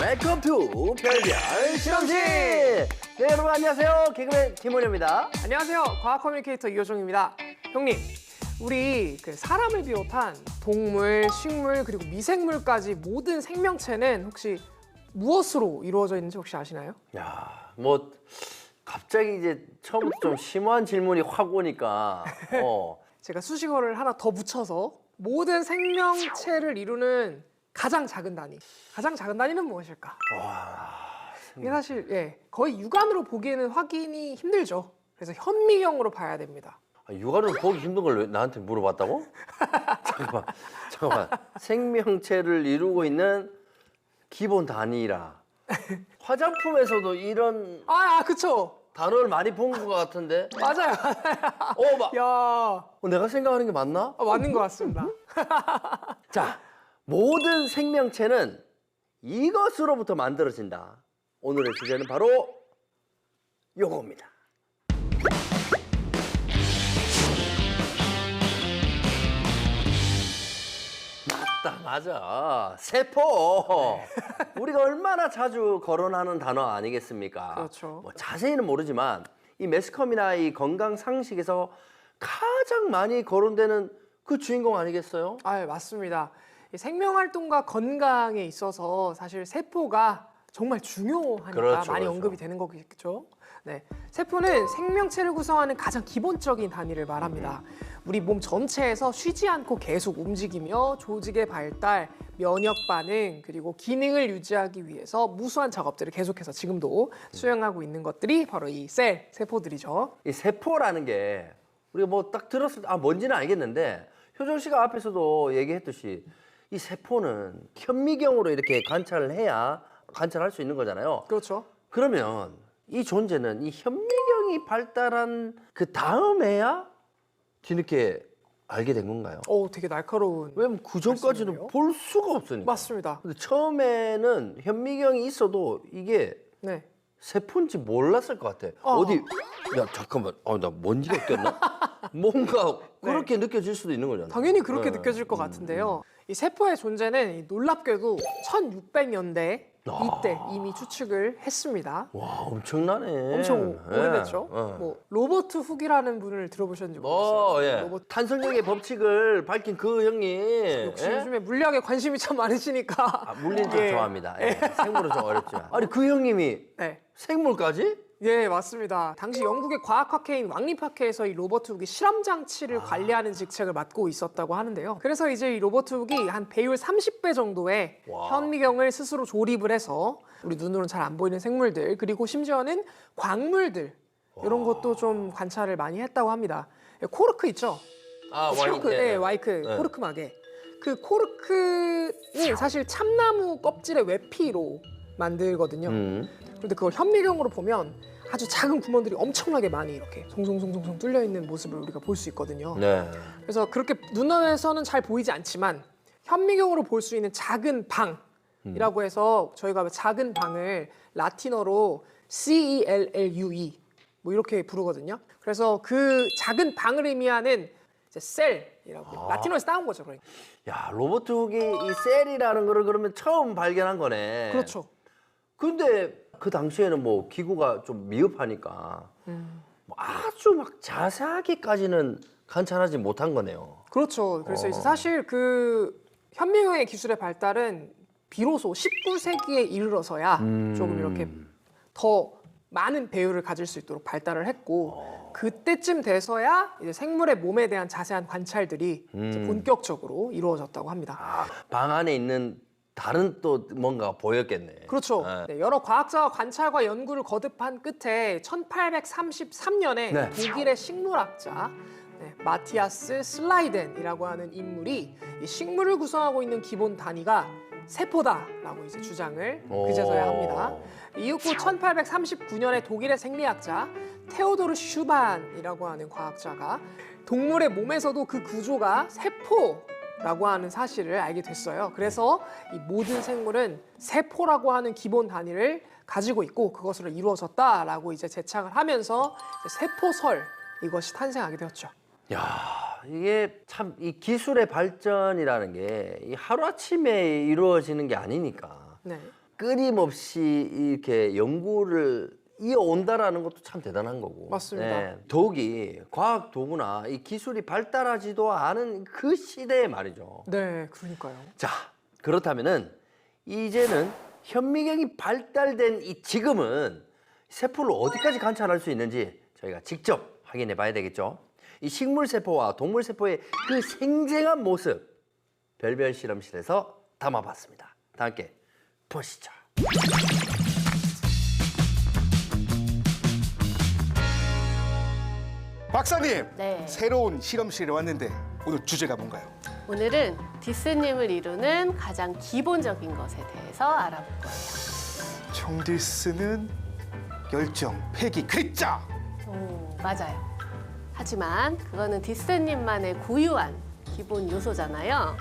웰컴 투 별별 실험실. 네, 여러분 안녕하세요. 개그맨 김원효입니다. 안녕하세요. 과학 커뮤니케이터 이호종입니다. 형님, 우리 사람을 비롯한 동물, 식물, 그리고 미생물까지 모든 생명체는 혹시 무엇으로 이루어져 있는지 혹시 아시나요? 야, 뭐 갑자기 이제 처음부터 좀 심오한 질문이 확 오니까 제가 수식어를 하나 더 붙여서 모든 생명체를 이루는 가장 작은 단위. 가장 작은 단위는 무엇일까? 이게 사실 거의 육안으로 보기에는 확인이 힘들죠. 그래서 현미경으로 봐야 됩니다. 육아는 보기 힘든 걸 왜 나한테 물어봤다고? 잠깐만. 생명체를 이루고 있는 기본 단위라. 화장품에서도 이런 그쵸. 단어를 많이 본 것 같은데. 맞아요. 야, 내가 생각하는 게 맞나? 맞는 것 같습니다. 자, 모든 생명체는 이것으로부터 만들어진다. 오늘의 주제는 바로 요겁니다. 맞아. 세포. 우리가 얼마나 자주 거론하는 단어 아니겠습니까? 그렇죠. 뭐 자세히는 모르지만 이 매스컴이나 이 건강 상식에서 가장 많이 거론되는 그 주인공 아니겠어요? 맞습니다. 이 생명 활동과 건강에 있어서 사실 세포가 정말 중요하니까 그렇죠, 많이 그렇죠. 언급이 되는 거겠죠. 네, 세포는 생명체를 구성하는 가장 기본적인 단위를 말합니다. 우리 몸 전체에서 쉬지 않고 계속 움직이며 조직의 발달, 면역 반응, 그리고 기능을 유지하기 위해서 무수한 작업들을 계속해서 지금도 수행하고 있는 것들이 바로 이 세포들이죠. 이 세포라는 게 우리가 뭐 딱 들었을 때 뭔지는 알겠는데 효정 씨가 앞에서도 얘기했듯이 이 세포는 현미경으로 이렇게 관찰을 해야 관찰할 수 있는 거잖아요. 그렇죠. 그러면 이 존재는 이 현미경이 발달한 그 다음에야 뒤늦게 알게 된 건가요? 되게 날카로운. 왜냐면 그 전까지는 말씀이네요. 볼 수가 없으니까. 맞습니다. 근데 처음에는 현미경이 있어도 이게 네. 세포인지 몰랐을 것 같아. 야 잠깐만, 나 먼지가 꼈나? 뭔가 그렇게 느껴질 수도 있는 거잖아. 당연히 그렇게 네. 느껴질 것 같은데요. 이 세포의 존재는 놀랍게도 1600년대 이때 이미 추측을 했습니다. 와, 엄청나네. 엄청 오래됐죠. 예. 뭐 로버트 훅이라는 분을 들어보셨는지 모르겠어요. 예. 로버트 탄성력의 법칙을 밝힌 그 형님. 역시 예? 요즘에 물리학에 관심이 참 많으시니까. 물리는 좀 예. 좋아합니다. 예. 생물은 좀 어렵지만. 아니 그 형님이 네. 생물까지? 예, 맞습니다. 당시 영국의 과학학회인 왕립학회에서 이 로버트 훅이 실험 장치를 관리하는 직책을 맡고 있었다고 하는데요. 그래서 이제 이 로버트 훅이 한 배율 30배 정도의 현미경을 스스로 조립을 해서 우리 눈으로는 잘 안 보이는 생물들, 그리고 심지어는 광물들 이런 것도 좀 관찰을 많이 했다고 합니다. 코르크 있죠? 와이크, 네. 코르크 마개. 그 코르크는 사실 참나무 껍질의 외피로 만들거든요. 근데 그걸 현미경으로 보면 아주 작은 구멍들이 엄청나게 많이 이렇게 송송송송송 뚫려 있는 모습을 우리가 볼 수 있거든요. 네. 그래서 그렇게 눈앞에서는 잘 보이지 않지만 현미경으로 볼 수 있는 작은 방이라고 해서 저희가 작은 방을 라틴어로 CELLUE 뭐 이렇게 부르거든요. 그래서 그 작은 방을 의미하는 이제 셀이라고 라틴어에서 따온 거죠. 그러니까. 야, 로버트 훅이 이 셀이라는 거를 그러면 처음 발견한 거네. 그렇죠. 근데 그 당시에는 뭐 기구가 좀 미흡하니까 뭐 아주 막 자세하게까지는 관찰하지 못한 거네요. 그렇죠. 그래서 이제 사실 그 현미경의 기술의 발달은 비로소 19세기에 이르러서야 조금 이렇게 더 많은 배율을 가질 수 있도록 발달을 했고 그때쯤 돼서야 이제 생물의 몸에 대한 자세한 관찰들이 이제 본격적으로 이루어졌다고 합니다. 방 안에 있는 다른 또 뭔가 보였겠네. 그렇죠. 네, 여러 과학자와 관찰과 연구를 거듭한 끝에 1833년에 네. 독일의 식물학자 마티아스 슬라이덴이라고 하는 인물이 이 식물을 구성하고 있는 기본 단위가 세포다라고 이제 주장을 그제서야 합니다. 이후 1839년에 독일의 생리학자 테오도르 슈반이라고 하는 과학자가 동물의 몸에서도 그 구조가 세포라고 하는 사실을 알게 됐어요. 그래서 이 모든 생물은 세포라고 하는 기본 단위를 가지고 있고 그것으로 이루어졌다라고 이제 제창을 하면서 세포설 이것이 탄생하게 되었죠. 야, 이게 참 이 기술의 발전이라는 게 하루아침에 이루어지는 게 아니니까 네. 끊임없이 이렇게 연구를 이어온다라는 것도 참 대단한 거고. 맞습니다. 더욱이 과학 도구나 이 기술이 발달하지도 않은 그 시대에 말이죠. 네, 그러니까요. 자, 그렇다면은 이제는 현미경이 발달된 이 지금은 세포를 어디까지 관찰할 수 있는지 저희가 직접 확인해 봐야 되겠죠. 이 식물 세포와 동물 세포의 그 생생한 모습 별별 실험실에서 담아봤습니다. 다 함께 보시죠. 박사님, 네. 새로운 실험실에 왔는데 오늘 주제가 뭔가요? 오늘은 디스님을 이루는 가장 기본적인 것에 대해서 알아볼 거예요. 청디스는 열정, 패기, 글자. 오, 맞아요. 하지만 그거는 디스님만의 고유한 기본 요소잖아요.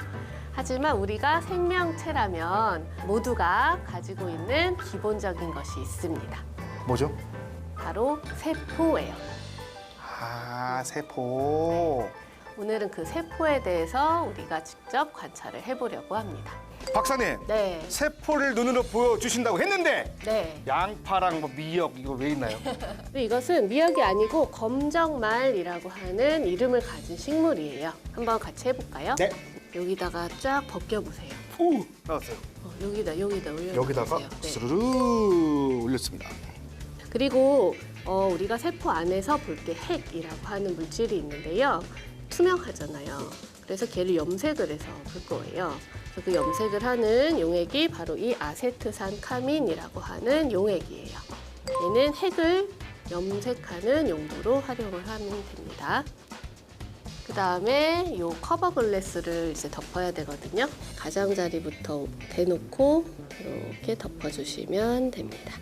하지만 우리가 생명체라면 모두가 가지고 있는 기본적인 것이 있습니다. 뭐죠? 바로 세포예요. 아, 세포. 오늘은 그 세포에 대해서 우리가 직접 관찰을 해보려고 합니다. 박사님, 네, 세포를 눈으로 보여주신다고 했는데 네. 양파랑 뭐 미역 이거 왜 있나요? 이것은 미역이 아니고 검정말이라고 하는 이름을 가진 식물이에요. 한번 같이 해볼까요? 네. 여기다가 쫙 벗겨보세요. 오, 나왔어요. 여기다 올려주세요. 여기다가 네. 스르르 올렸습니다. 그리고 우리가 세포 안에서 볼 때 핵이라고 하는 물질이 있는데요. 투명하잖아요. 그래서 걔를 염색을 해서 볼 거예요. 그래서 그 염색을 하는 용액이 바로 이 아세트산카민이라고 하는 용액이에요. 얘는 핵을 염색하는 용도로 활용을 하면 됩니다. 그 다음에 이 커버 글래스를 이제 덮어야 되거든요. 가장자리부터 대놓고 이렇게 덮어주시면 됩니다.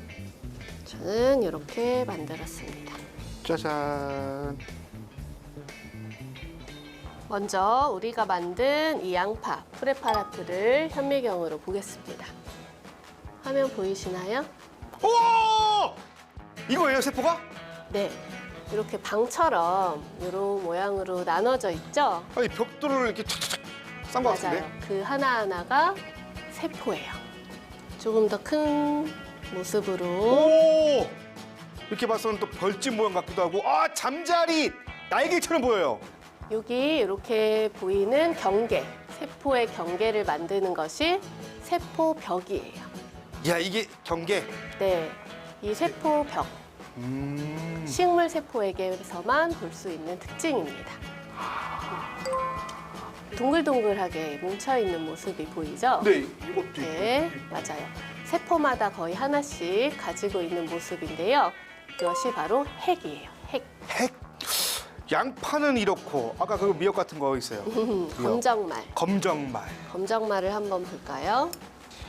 저는 이렇게 만들었습니다. 짜잔. 먼저 우리가 만든 이 양파 프레파라트를 현미경으로 보겠습니다. 화면 보이시나요? 오! 이거예요, 세포가? 네. 이렇게 방처럼 이런 모양으로 나눠져 있죠? 아니, 벽돌을 이렇게 착착착 싼 것 같은데? 맞아요. 그 하나하나가 세포예요. 조금 더 큰 모습으로. 오! 이렇게 봐서는 또 벌집 모양 같기도 하고, 아, 잠자리! 날개처럼 보여요. 여기 이렇게 보이는 경계, 세포의 경계를 만드는 것이 세포벽이에요. 야, 이게 경계. 네. 이 세포벽, 식물 세포에게서만 볼 수 있는 특징입니다. 동글동글하게 뭉쳐있는 모습이 보이죠? 네, 이것도 네, 맞아요. 세포마다 거의 하나씩 가지고 있는 모습인데요. 이것이 바로 핵이에요. 핵. 핵? 양파는 이렇고, 아까 그 미역 같은 거 있어요. 검정말. 검정말. 검정말을 한번 볼까요?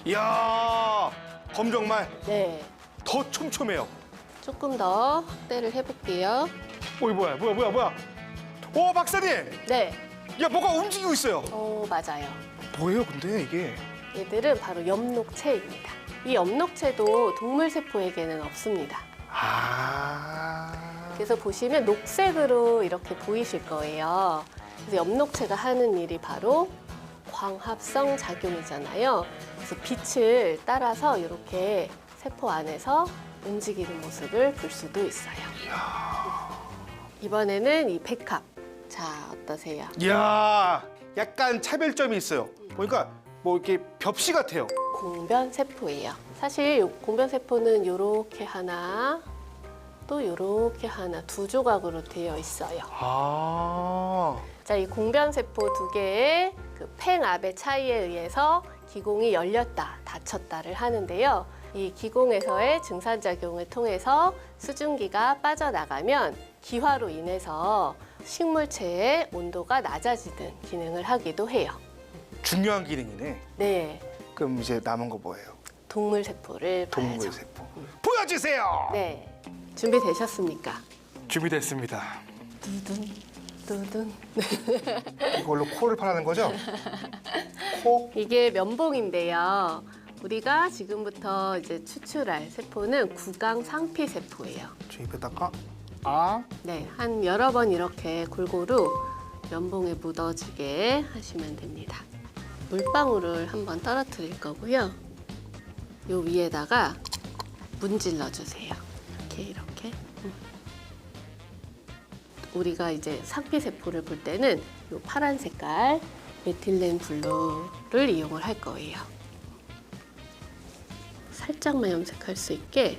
이야, 검정말 네. 더 촘촘해요. 조금 더 확대를 해볼게요. 어이, 뭐야. 오, 박사님! 네. 야, 뭐가 움직이고 있어요. 맞아요. 뭐예요, 근데 이게? 얘들은 바로 엽록체입니다. 이 엽록체도 동물 세포에게는 없습니다. 아. 그래서 보시면 녹색으로 이렇게 보이실 거예요. 그래서 엽록체가 하는 일이 바로 광합성 작용이잖아요. 그래서 빛을 따라서 이렇게 세포 안에서 움직이는 모습을 볼 수도 있어요. 이번에는 이 백합. 자, 어떠세요? 이야, 약간 차별점이 있어요. 보니까 뭐 이렇게 벽시 같아요. 공변 세포예요. 사실 요 공변 세포는 이렇게 하나, 또 이렇게 하나, 두 조각으로 되어 있어요. 아. 자, 이 공변 세포 두 개의 그 팽압의 차이에 의해서 기공이 열렸다, 닫혔다를 하는데요. 이 기공에서의 증산작용을 통해서 수증기가 빠져나가면 기화로 인해서 식물체의 온도가 낮아지는 기능을 하기도 해요. 중요한 기능이네. 네, 그럼 이제 남은 거 뭐예요? 동물 세포를 동물 봐야죠. 세포. 보여주세요. 네, 준비되셨습니까? 준비됐습니다. 두둔, 두둔. 이걸로 코를 파라는 거죠? 코? 이게 면봉인데요. 우리가 지금부터 이제 추출할 세포는 구강 상피 세포예요. 저 입에다가 아. 네, 한 여러 번 이렇게 골고루 면봉에 묻어지게 하시면 됩니다. 물방울을 한번 떨어뜨릴 거고요. 요 위에다가 문질러 주세요. 이렇게. 우리가 이제 상피세포를 볼 때는 요 파란 색깔 메틸렌 블루를 이용을 할 거예요. 살짝만 염색할 수 있게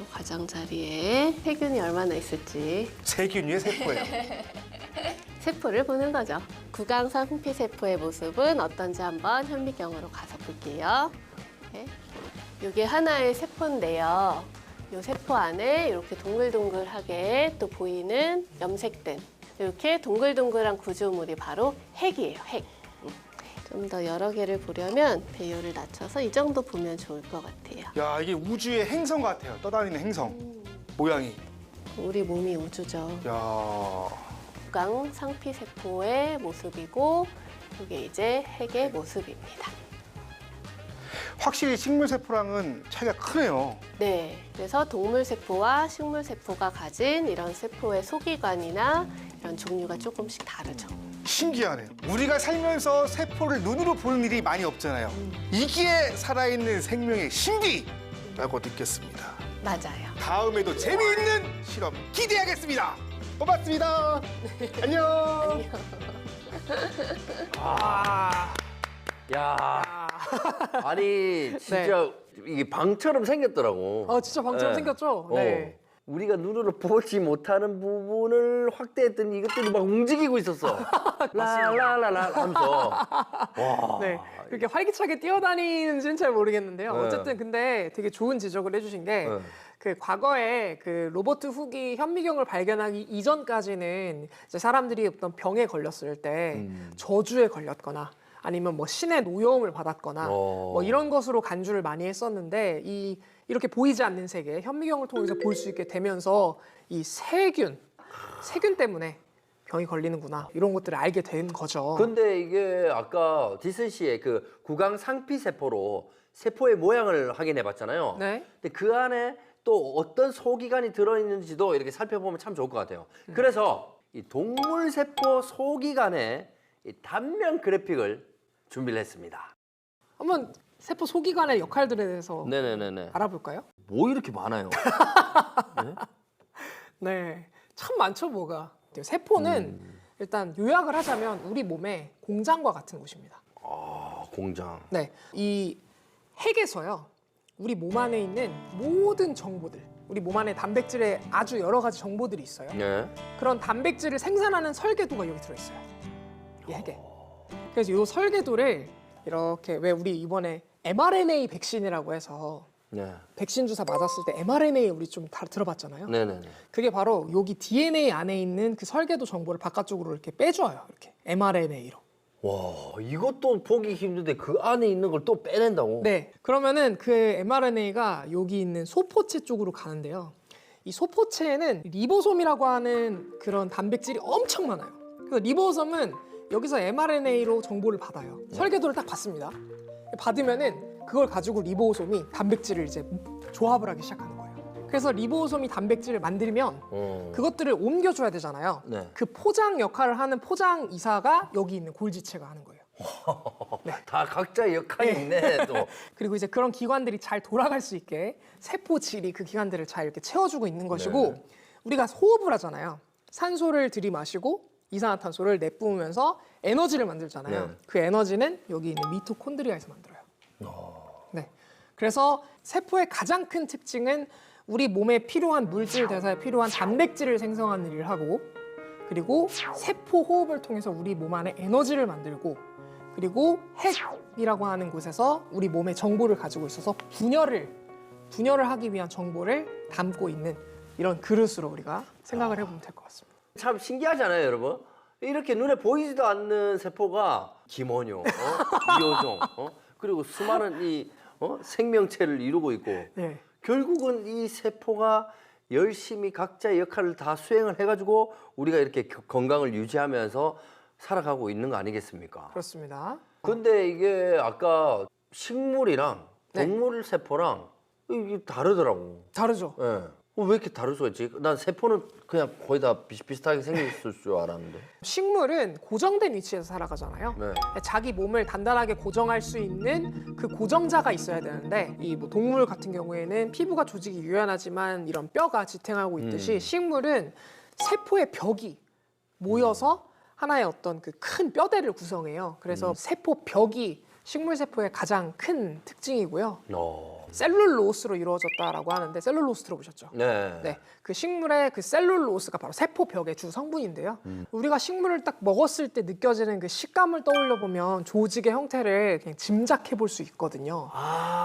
요 가장자리에 세균이 얼마나 있을지 세균 위에 세포예요. 세포를 보는 거죠. 구강 상피세포의 모습은 어떤지 한번 현미경으로 가서 볼게요. 네. 이게 하나의 세포인데요. 이 세포 안에 이렇게 동글동글하게 또 보이는 염색된 이렇게 동글동글한 구조물이 바로 핵이에요. 핵. 좀 더 여러 개를 보려면 배열을 낮춰서 이 정도 보면 좋을 것 같아요. 야, 이게 우주의 행성 같아요. 떠다니는 행성. 모양이. 우리 몸이 우주죠. 야. 구강 상피세포의 모습이고 이게 이제 핵의 모습입니다. 확실히 식물세포랑은 차이가 크네요. 네, 그래서 동물세포와 식물세포가 가진 이런 세포의 소기관이나 이런 종류가 조금씩 다르죠. 신기하네요. 우리가 살면서 세포를 눈으로 보는 일이 많이 없잖아요. 이게 살아있는 생명의 신비라고 느꼈습니다. 맞아요. 다음에도 재미있는 실험 기대하겠습니다. 고맙습니다. 안녕. 안녕. 야, 아니 진짜 이게 방처럼 생겼더라고. 진짜 방처럼 네. 생겼죠? 네. 우리가 눈으로 보지 못하는 부분을 확대했더니 이것들이 막 움직이고 있었어. 라라라라 하면서. 와. 네, 그렇게 활기차게 뛰어다니는지는 잘 모르겠는데요. 네. 어쨌든 근데 되게 좋은 지적을 해주신 게 네. 그 과거에 그 로버트 훅이 현미경을 발견하기 이전까지는 이제 사람들이 어떤 병에 걸렸을 때 저주에 걸렸거나 아니면 뭐 신의 노여움을 받았거나 뭐 이런 것으로 간주를 많이 했었는데 이렇게 보이지 않는 세계 현미경을 통해서 볼 수 있게 되면서 이 세균 때문에 병이 걸리는구나 이런 것들을 알게 된 거죠. 근데 이게 아까 디슨 씨의 그 구강 상피 세포로 세포의 모양을 확인해 봤잖아요. 네. 근데 그 안에 또 어떤 소기관이 들어있는지도 이렇게 살펴보면 참 좋을 것 같아요. 그래서 이 동물 세포 소기관의 이 단면 그래픽을 준비를 했습니다. 한번 세포 소기관의 역할들에 대해서 네네네네. 알아볼까요? 뭐 이렇게 많아요? 네, 참 많죠 뭐가. 세포는 일단 요약을 하자면 우리 몸의 공장과 같은 곳입니다. 아, 공장. 네, 이 핵에서요 우리 몸 안에 있는 모든 정보들, 우리 몸 안에 단백질에 아주 여러 가지 정보들이 있어요. 네. 그런 단백질을 생산하는 설계도가 여기 들어있어요. 이 핵에. 그래서 이 설계도를 이렇게 왜 우리 이번에 mRNA 백신이라고 해서 네. 백신 주사 맞았을 때 mRNA 우리 좀 다 들어봤잖아요. 네네네. 그게 바로 여기 DNA 안에 있는 그 설계도 정보를 바깥쪽으로 이렇게 빼줘요. 이렇게 mRNA로. 와, 이것도 보기 힘든데 그 안에 있는 걸 또 빼낸다고? 네. 그러면은 그 mRNA가 여기 있는 소포체 쪽으로 가는데요. 이 소포체에는 리보솜이라고 하는 그런 단백질이 엄청 많아요. 그래서 리보솜은 여기서 mRNA로 정보를 받아요. 설계도를 딱 받습니다. 받으면은 그걸 가지고 리보솜이 단백질을 이제 조합을 하기 시작하는 거예요. 그래서 리보솜이 단백질을 만들면 그것들을 옮겨줘야 되잖아요. 네. 그 포장 역할을 하는 포장 이사가 여기 있는 골지체가 하는 거예요. 다 각자의 역할이 있네, 또. 그리고 이제 그런 기관들이 잘 돌아갈 수 있게 세포질이 그 기관들을 잘 이렇게 채워주고 있는 것이고 네. 우리가 호흡을 하잖아요. 산소를 들이마시고 이산화탄소를 내뿜으면서 에너지를 만들잖아요. 네. 그 에너지는 여기 있는 미토콘드리아에서 만들어요. 네. 그래서 세포의 가장 큰 특징은 우리 몸에 필요한 물질 대사에 필요한 단백질을 생성하는 일을 하고 그리고 세포 호흡을 통해서 우리 몸 안에 에너지를 만들고 그리고 핵이라고 하는 곳에서 우리 몸의 정보를 가지고 있어서 분열을 하기 위한 정보를 담고 있는 이런 그릇으로 우리가 생각을 해보면 될 것 같습니다. 참 신기하잖아요, 여러분. 이렇게 눈에 보이지도 않는 세포가 김원효, 이호종, 그리고 수많은 이 생명체를 이루고 있고 네. 결국은 이 세포가 열심히 각자의 역할을 다 수행을 해가지고 우리가 이렇게 건강을 유지하면서 살아가고 있는 거 아니겠습니까? 그렇습니다. 근데 이게 아까 식물이랑 네. 동물 세포랑 이게 다르더라고. 다르죠. 예. 왜 이렇게 다를 수가 있지? 난 세포는 그냥 거의 다 비슷비슷하게 생겼을 줄 알았는데. 식물은 고정된 위치에서 살아가잖아요. 네. 자기 몸을 단단하게 고정할 수 있는 그 고정자가 있어야 되는데 이 뭐 동물 같은 경우에는 피부가 조직이 유연하지만 이런 뼈가 지탱하고 있듯이 식물은 세포의 벽이 모여서 하나의 어떤 그 큰 뼈대를 구성해요. 그래서 세포 벽이 식물 세포의 가장 큰 특징이고요. 셀룰로스로 이루어졌다라고 하는데 셀룰로스 들어보셨죠? 네. 네, 그 식물의 그 셀룰로스가 바로 세포 벽의 주 성분인데요. 우리가 식물을 딱 먹었을 때 느껴지는 그 식감을 떠올려 보면 조직의 형태를 그냥 짐작해 볼 수 있거든요.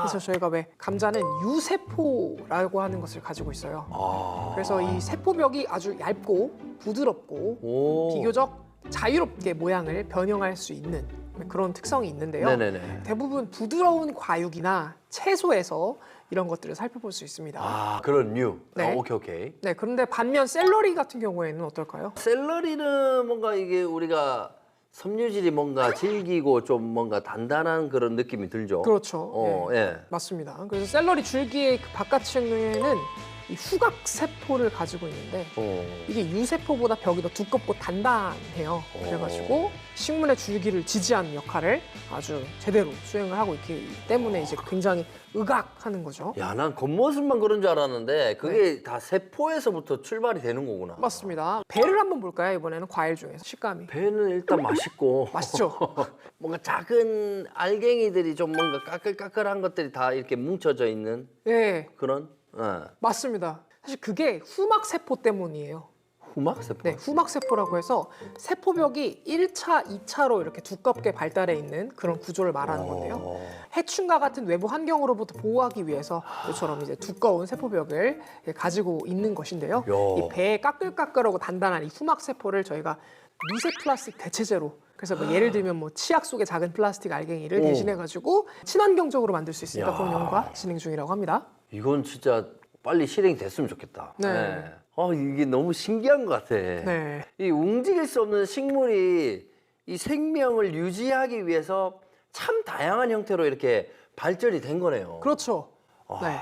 그래서 저희가 왜 감자는 유세포라고 하는 것을 가지고 있어요. 그래서 이 세포벽이 아주 얇고 부드럽고 오. 비교적 자유롭게 모양을 변형할 수 있는 그런 특성이 있는데요. 네네네. 대부분 부드러운 과육이나 채소에서 이런 것들을 살펴볼 수 있습니다. 아, 그런 류. 네. 오케이. 네, 그런데 반면 샐러리 같은 경우에는 어떨까요? 샐러리는 뭔가 이게 우리가 섬유질이 뭔가 질기고 좀 뭔가 단단한 그런 느낌이 들죠. 그렇죠. 예, 예. 맞습니다. 그래서 샐러리 줄기의 그 바깥층에는 이 후각 세포를 가지고 있는데 이게 유세포보다 벽이 더 두껍고 단단해요. 그래가지고 식물의 줄기를 지지하는 역할을 아주 제대로 수행을 하고 있기 때문에 이제 굉장히 의각하는 거죠. 야, 난 겉모습만 그런 줄 알았는데 그게 다 세포에서부터 출발이 되는 거구나. 맞습니다. 배를 한번 볼까요? 이번에는 과일 중에서 식감이. 배는 일단 맛있고 맛있죠? 뭔가 작은 알갱이들이 좀 뭔가 까끌까끌한 것들이 다 이렇게 뭉쳐져 있는 네, 그런 맞습니다. 사실 그게 후막 세포 때문이에요. 후막 세포. 네, 후막 세포라고 해서 세포벽이 1차, 2차로 이렇게 두껍게 발달해 있는 그런 구조를 말하는 건데요. 해충과 같은 외부 환경으로부터 보호하기 위해서 이처럼 이제 두꺼운 세포벽을 가지고 있는 것인데요. 야. 이 배에 까끌까끌하고 단단한 이 후막 세포를 저희가 미세 플라스틱 대체제로 그래서 뭐 예를 들면 뭐 치약 속에 작은 플라스틱 알갱이를 대신해 가지고 친환경적으로 만들 수 있으니까 야. 그런 연구가 진행 중이라고 합니다. 이건 진짜 빨리 실행이 됐으면 좋겠다. 네. 이게 너무 신기한 것 같아. 네. 이 움직일 수 없는 식물이 이 생명을 유지하기 위해서 참 다양한 형태로 이렇게 발전이 된 거네요. 그렇죠. 네.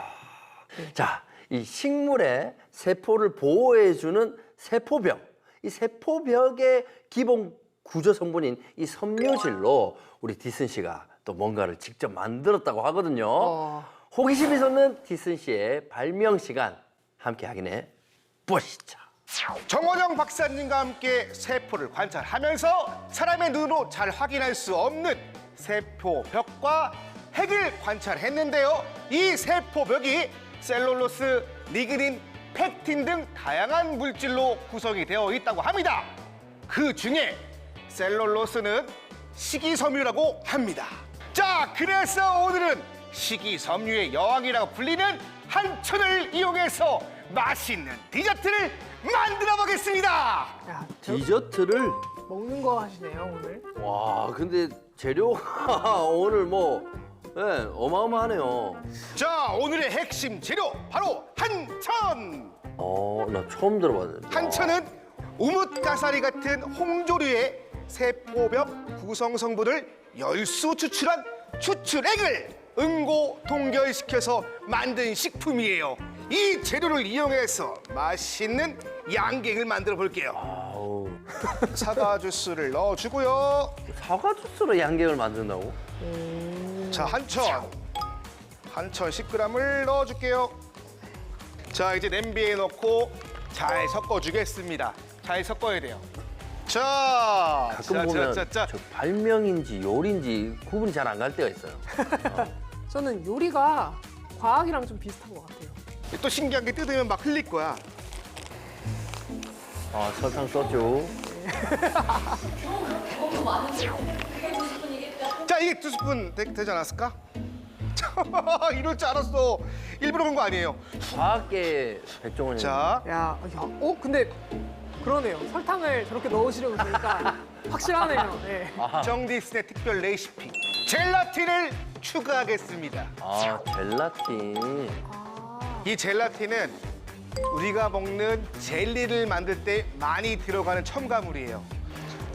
자, 이 식물의 세포를 보호해주는 세포벽. 이 세포벽의 기본 구조 성분인 이 섬유질로 우리 디슨 씨가 또 뭔가를 직접 만들었다고 하거든요. 호기심이 솟는 디슨 씨의 발명 시간 함께 확인해 보시죠. 정원영 박사님과 함께 세포를 관찰하면서 사람의 눈으로 잘 확인할 수 없는 세포벽과 핵을 관찰했는데요. 이 세포벽이 셀룰로스, 리그닌, 팩틴 등 다양한 물질로 구성이 되어 있다고 합니다. 그 중에 셀룰로스는 식이섬유라고 합니다. 자, 그래서 오늘은 식이섬유의 여왕이라고 불리는 한천을 이용해서 맛있는 디저트를 만들어 보겠습니다. 야, 디저트를 먹는 거 하시네요 오늘. 와, 근데 재료가 오늘 뭐 어마어마하네요. 자, 오늘의 핵심 재료 바로 한천. 나 처음 들어봤는데. 한천은 우뭇가사리 같은 홍조류의 세포벽 구성 성분을 열수 추출한 추출액을 응고 동결시켜서 만든 식품이에요. 이 재료를 이용해서 맛있는 양갱을 만들어 볼게요. 아우, 사과 주스를 넣어주고요. 사과 주스로 양갱을 만든다고? 자, 한천 10g을 넣어줄게요. 자, 이제 냄비에 넣고 잘 섞어주겠습니다. 잘 섞어야 돼요. 자, 가끔 보면 자. 저 발명인지 요리인지 구분이 잘 안 갈 때가 있어요. 저는 요리가 과학이랑 좀 비슷한 것 같아요. 또 신기한 게 뜯으면 막 흘릴 거야. 설탕 써줘. 자, 이게 2스푼 되지 않았을까? 이럴 줄 알았어. 일부러 그런 거 아니에요. 과학계 백종원이. 자, 근데 그러네요. 설탕을 저렇게 넣으시려고 보니까 확실하네요. 네. 정디슨의 특별 레시피 젤라틴을 추가하겠습니다. 젤라틴. 이 젤라틴은 우리가 먹는 젤리를 만들 때 많이 들어가는 첨가물이에요.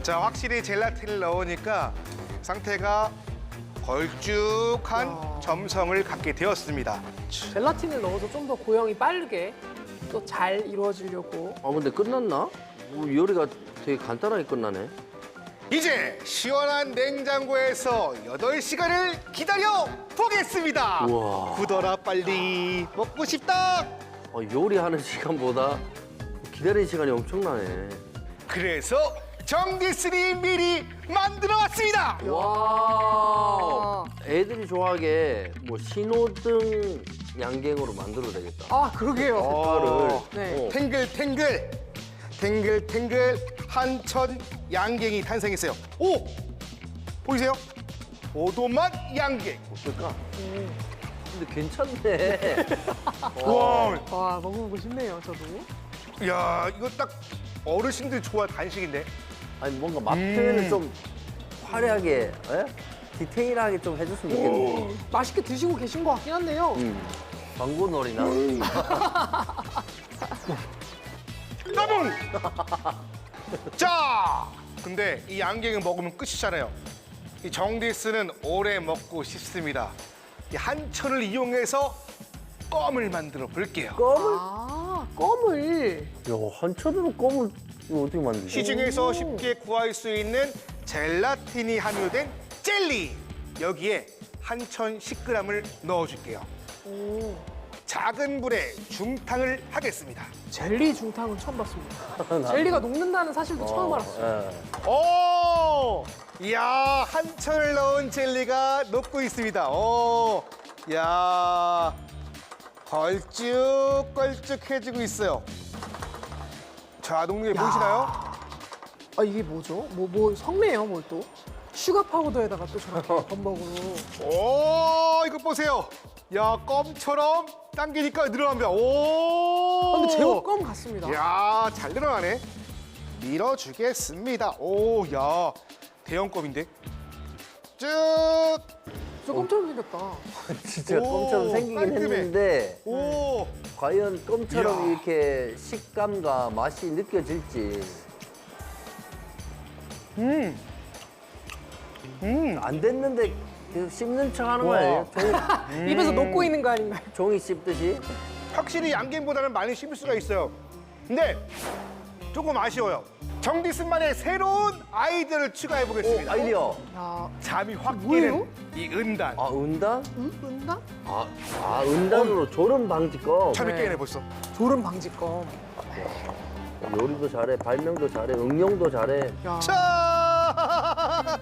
자, 확실히 젤라틴을 넣으니까 상태가 걸쭉한 점성을 갖게 되었습니다. 젤라틴을 넣어서 좀 더 고형이 빠르게 또 잘 이루어지려고. 아 근데 끝났나? 요리가 되게 간단하게 끝나네. 이제 시원한 냉장고에서 8시간을 기다려 보겠습니다. 우와. 굳어라 빨리 먹고 싶다. 요리하는 시간보다 기다리는 시간이 엄청나네. 그래서 정디스니 미리 만들어 왔습니다. 와. 애들이 좋아하게 뭐 신호등 양갱으로 만들어도 되겠다. 아, 그러게요. 색깔을. 네. 탱글탱글 한천 양갱이 탄생했어요. 오! 보이세요? 오도맛 양갱. 어떨까? 근데 괜찮네. 와, 와, 먹어보고 싶네요, 저도. 야 이거 딱 어르신들 좋아할 간식인데. 아니 뭔가 맛 표현을 좀 화려하게, 에? 디테일하게 좀 해줬으면 좋겠네. 맛있게 드시고 계신 것 같긴 한데요. 광고놀이나. 따봉! 자, 근데 이 양갱을 먹으면 끝이잖아요. 이 정디스는 오래 먹고 싶습니다. 이 한철을 이용해서 껌을 만들어 볼게요. 껌을? 아, 껌을. 야, 한천으로 껌을 이거 어떻게 만들지? 시중에서 쉽게 구할 수 있는 젤라틴이 함유된 젤리. 여기에 한천 10g을 넣어줄게요. 오, 작은 불에 중탕을 하겠습니다. 젤리 중탕은 처음 봤습니다. 젤리가 녹는다는 사실도 처음 알았어요. 예. 오! 이야, 한철을 넣은 젤리가 녹고 있습니다. 오! 이야, 걸쭉걸쭉해지고 있어요. 자, 녹는 게 보이시나요? 아, 이게 뭐죠? 뭐 성네요, 뭘 또? 슈가 파우더에다가 또 저렇게 범벅으로. 오, 이거 보세요. 야, 껌처럼 당기니까 늘어납니다. 오! 아, 근데 제법 껌 같습니다. 야, 잘 늘어나네. 밀어주겠습니다. 오, 야, 대형 껌인데. 쭉. 저 껌처럼 생겼다. 진짜 오, 껌처럼 생기긴 깔끔해. 했는데 오. 과연 껌처럼 이야. 이렇게 식감과 맛이 느껴질지 안 됐는데 계속 씹는 척 하는 거 아니에요? 입에서 녹고 있는 거 아닌가요? 종이 씹듯이? 확실히 양갱보다는 많이 씹을 수가 있어요. 근데 조금 아쉬워요. 정디슨만의 새로운 아이디어를 추가해 보겠습니다. 아이디어. 야, 잠이 확 뭐예요? 깨는 이 은단. 아, 은단? 은다? 은단으로 졸음 방지 껌. 잠이 네. 깨네 벌써. 졸음 방지 껌. 요리도 잘해, 발명도 잘해, 응용도 잘해. 야, 자,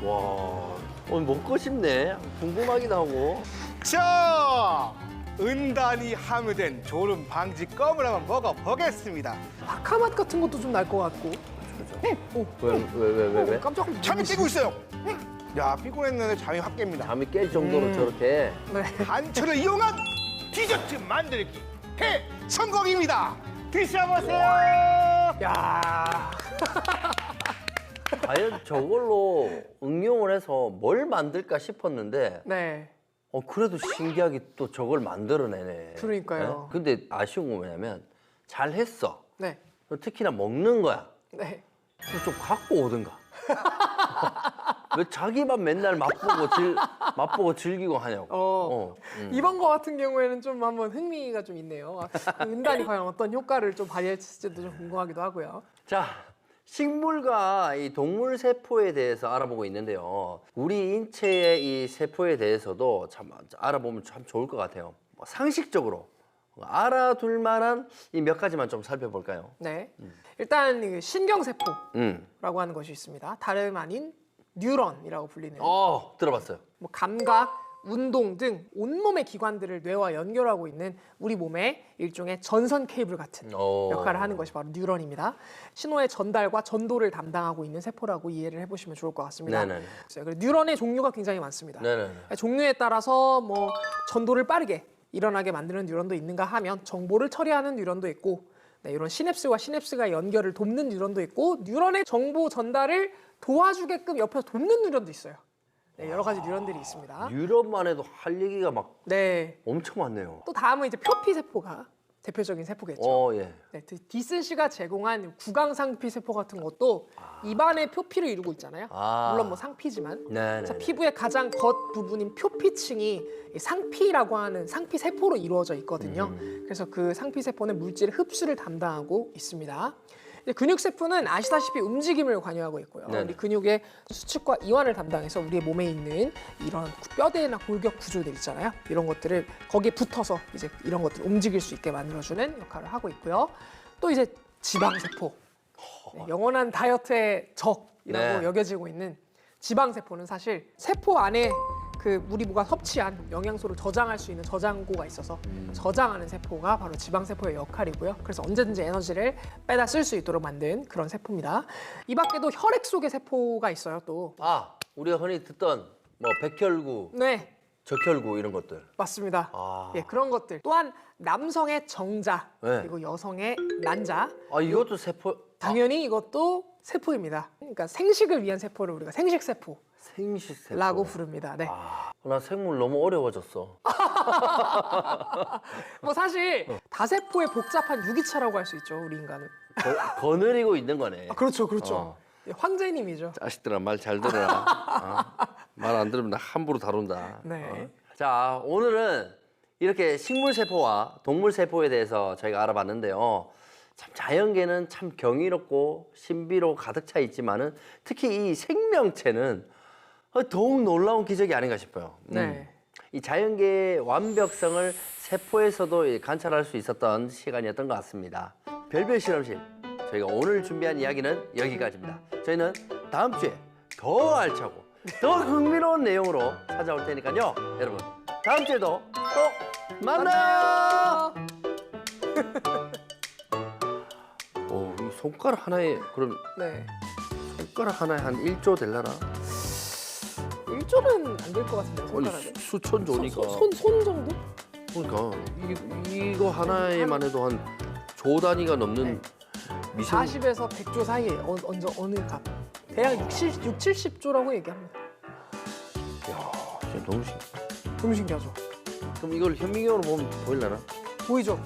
와, 먹고 싶네. 궁금하기도 하고. 자, 은단이 함유된 졸음 방지 껌을 한번 먹어보겠습니다. 바카맛 같은 것도 좀 날 것 같고. 오, 왜? 깜짝 놀랐네. 잠이 깨고 있어요. 야, 피곤했는데 잠이 확 깹니다. 잠이 깰 정도로 저렇게. 네. 한철을 이용한 디저트 만들기 대성공입니다. 드셔보세요. 야, 과연 저걸로 응용을 해서 뭘 만들까 싶었는데 네. 그래도 신기하게 또 저걸 만들어내네. 그러니까요. 네? 근데 아쉬운 건 뭐냐면 잘했어. 네. 특히나 먹는 거야. 네. 그럼 좀 갖고 오든가. 왜 자기만 맨날 맛보고 즐기고 하냐고. 이번 거 같은 경우에는 좀 한번 흥미가 좀 있네요. 그 은단이 과연 어떤 효과를 좀 발휘할지도 좀 궁금하기도 하고요. 자, 식물과 이 동물 세포에 대해서 알아보고 있는데요. 우리 인체의 이 세포에 대해서도 참 알아보면 참 좋을 것 같아요. 상식적으로 알아둘 만한 이 몇 가지만 좀 살펴볼까요? 네. 일단 그 신경세포라고 음. 하는 것이 있습니다. 다름 아닌 뉴런이라고 불리는 들어봤어요. 뭐 감각, 운동 등 온몸의 기관들을 뇌와 연결하고 있는 우리 몸의 일종의 전선 케이블 같은 역할을 하는 것이 바로 뉴런입니다. 신호의 전달과 전도를 담당하고 있는 세포라고 이해를 해보시면 좋을 것 같습니다. 네네네. 그래서 뉴런의 종류가 굉장히 많습니다. 네네. 종류에 따라서 뭐 전도를 빠르게 일어나게 만드는 뉴런도 있는가 하면 정보를 처리하는 뉴런도 있고, 네, 이런 시냅스와 시냅스가 연결을 돕는 뉴런도 있고, 뉴런의 정보 전달을 도와주게끔 옆에서 돕는 뉴런도 있어요. 네, 여러 가지 뉴런들이 있습니다. 유럽만 해도 할 얘기가 막 네. 엄청 많네요. 또 다음은 이제 표피 세포가 대표적인 세포겠죠. 예. 네, 디슨 씨가 제공한 구강 상피 세포 같은 것도 입안에 표피를 이루고 있잖아요. 아. 물론 뭐 상피지만 네. 자, 피부의 가장 겉 부분인 표피층이 이 상피라고 하는 상피 세포로 이루어져 있거든요. 그래서 그 상피 세포는 물질 흡수를 담당하고 있습니다. 이제 근육 세포는 아시다시피 움직임을 관여하고 있고요. 네네. 우리 근육의 수축과 이완을 담당해서 우리의 몸에 있는 이런 뼈대나 골격 구조들 있잖아요. 이런 것들을 거기에 붙어서 이제 이런 것들을 움직일 수 있게 만들어주는 역할을 하고 있고요. 또 이제 지방 세포, 네, 영원한 다이어트의 적이라고 네. 여겨지고 있는 지방 세포는 사실 세포 안에 그 우리 부가 섭취한 영양소를 저장할 수 있는 저장고가 있어서 저장하는 세포가 바로 지방 세포의 역할이고요. 그래서 언제든지 에너지를 빼다 쓸 수 있도록 만든 그런 세포입니다. 이 밖에도 혈액 속의 세포가 있어요. 또 우리가 흔히 듣던 뭐 백혈구, 네. 적혈구 이런 것들. 맞습니다. 아. 예, 그런 것들. 또한 남성의 정자 네. 그리고 여성의 난자. 이것도 세포. 당연히 이것도 세포입니다. 그러니까 생식을 위한 세포를 우리가 생식세포라고 생식세포. 부릅니다. 네. 나 생물 너무 어려워졌어. 뭐 사실 다세포의 복잡한 유기체라고 할 수 있죠. 우리 인간은. 거느리고 있는 거네. 그렇죠, 그렇죠. 예, 황제님이죠. 자식들아 말 잘 들어라. 말 안 들으면 나 함부로 다룬다. 네. 자, 오늘은 이렇게 식물 세포와 동물 세포에 대해서 저희가 알아봤는데요. 참 자연계는 참 경이롭고 신비로 가득 차 있지만은 특히 이 생명체는 더욱 놀라운 기적이 아닌가 싶어요. 네. 이 자연계의 완벽성을 세포에서도 관찰할 수 있었던 시간이었던 것 같습니다. 별별 실험실, 저희가 오늘 준비한 이야기는 여기까지입니다. 저희는 다음 주에 더 알차고 더 흥미로운 내용으로 찾아올 테니까요. 여러분, 다음 주에도 또 만나요. 이 손가락 하나에 그럼 네. 손가락 하나에 한 1조 될라나? 1조는 안 될 것 같은데요, 손가락에. 아니 수천 조니까. 손 정도? 그러니까 이거 하나에만 해도 한 조 단위가 넘는 미생. 40에서 100조 사이에 어느 값? 대략 60, 70조라고 얘기합니다. 야, 진짜 너무 신기해. 너무 신기하죠? 그럼 이걸 현미경으로 보면 보일라나? 보이죠?